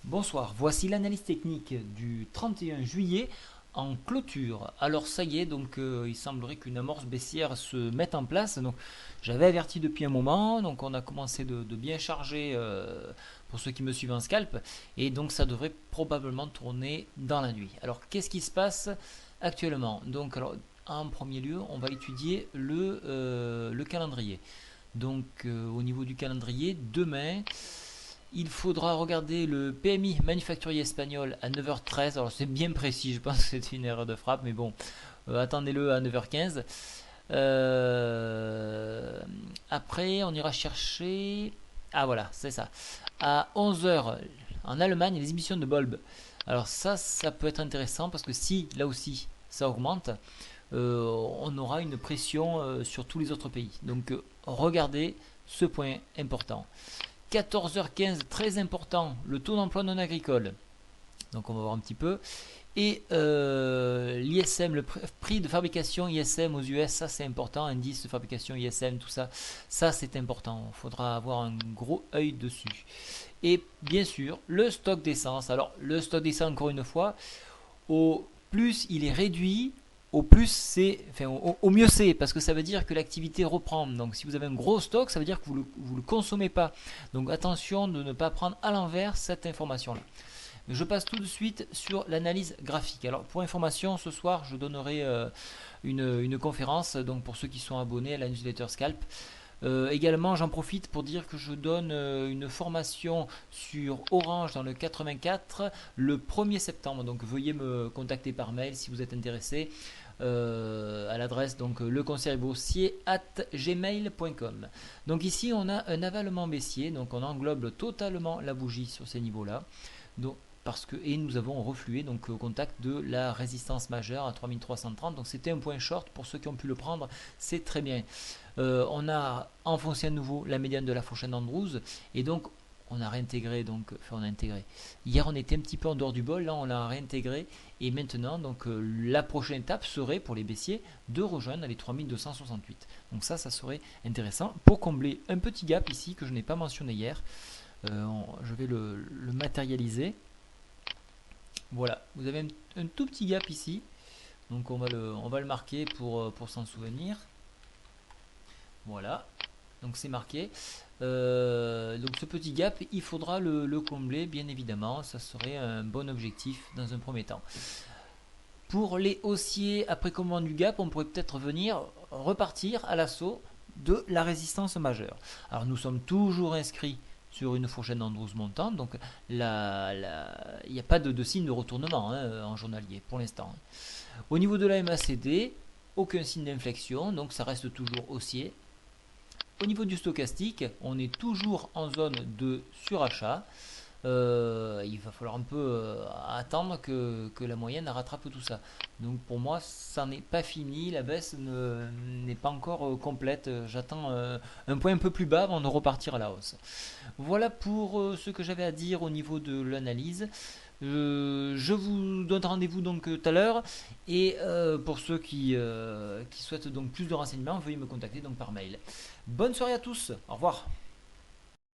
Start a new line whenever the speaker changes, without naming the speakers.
Bonsoir, voici l'analyse technique du 31 juillet en clôture. Alors ça y est, donc il semblerait qu'une amorce baissière se mette en place. Donc j'avais averti depuis un moment, donc on a commencé de bien charger pour ceux qui me suivent en scalp, et donc ça devrait probablement tourner dans la nuit. Alors qu'est-ce qui se passe actuellement? Donc alors en premier lieu, on va étudier le calendrier. Donc au niveau du calendrier, demain il faudra regarder le PMI manufacturier espagnol à 9h13. Alors c'est bien précis, je pense que c'est une erreur de frappe, mais bon, attendez-le à 9h15. Après, on ira chercher. Ah voilà, c'est ça. À 11h en Allemagne, les émissions de bulbes. Alors ça peut être intéressant parce que si là aussi ça augmente, on aura une pression sur tous les autres pays. Donc regardez ce point important. 14h15, très important, le taux d'emploi non agricole. Donc on va voir un petit peu. Et l'ISM, le prix de fabrication ISM aux US, ça c'est important. Indice de fabrication ISM, tout ça, ça c'est important. Il faudra avoir un gros œil dessus. Et bien sûr, le stock d'essence. Alors le stock d'essence, encore une fois, au plus il est réduit, au plus c'est, enfin au mieux c'est, parce que ça veut dire que l'activité reprend. Donc si vous avez un gros stock, ça veut dire que vous le consommez pas. Donc attention de ne pas prendre à l'envers cette information là. Je passe tout de suite sur l'analyse graphique. Alors pour information, ce soir je donnerai une conférence, donc pour ceux qui sont abonnés à la newsletter Scalp. Également, j'en profite pour dire que je donne une formation sur Orange dans le 84 le 1er septembre. Donc veuillez me contacter par mail si vous êtes intéressé à l'adresse donc leconseilboursier@gmail.com. Donc ici on a un avalement baissier, donc on englobe totalement la bougie sur ces niveaux-là. Donc et nous avons reflué donc au contact de la résistance majeure à 3330. Donc c'était un point short pour ceux qui ont pu le prendre, c'est très bien. On a enfoncé à nouveau la médiane de la fourchette d'Andrews et donc on a réintégré, donc enfin on a intégré. Hier on était un petit peu en dehors du bol, là on l'a réintégré et maintenant donc la prochaine étape serait pour les baissiers de rejoindre les 3268. Donc ça serait intéressant pour combler un petit gap ici que je n'ai pas mentionné hier. Je vais le matérialiser. Voilà, vous avez un tout petit gap ici, donc on va le marquer pour s'en souvenir. Voilà, donc c'est marqué. Donc ce petit gap, il faudra le combler, bien évidemment. Ça serait un bon objectif dans un premier temps. Pour les haussiers, après commande du gap, on pourrait peut-être venir repartir à l'assaut de la résistance majeure. Alors nous sommes toujours inscrits sur une fourchette d'Andrews montante, donc il n'y a pas de signe de retournement en journalier pour l'instant. Au niveau de la MACD, aucun signe d'inflexion, donc ça reste toujours haussier. Au niveau du stochastique, on est toujours en zone de surachat. Il va falloir un peu attendre que la moyenne rattrape tout ça. Donc pour moi, ça n'est pas fini, la baisse n'est pas encore complète. J'attends un point un peu plus bas avant de repartir à la hausse. Voilà pour ce que j'avais à dire au niveau de l'analyse. Je vous donne rendez-vous donc tout à l'heure et pour ceux qui souhaitent donc plus de renseignements, veuillez me contacter donc par mail. Bonne soirée à tous, au revoir.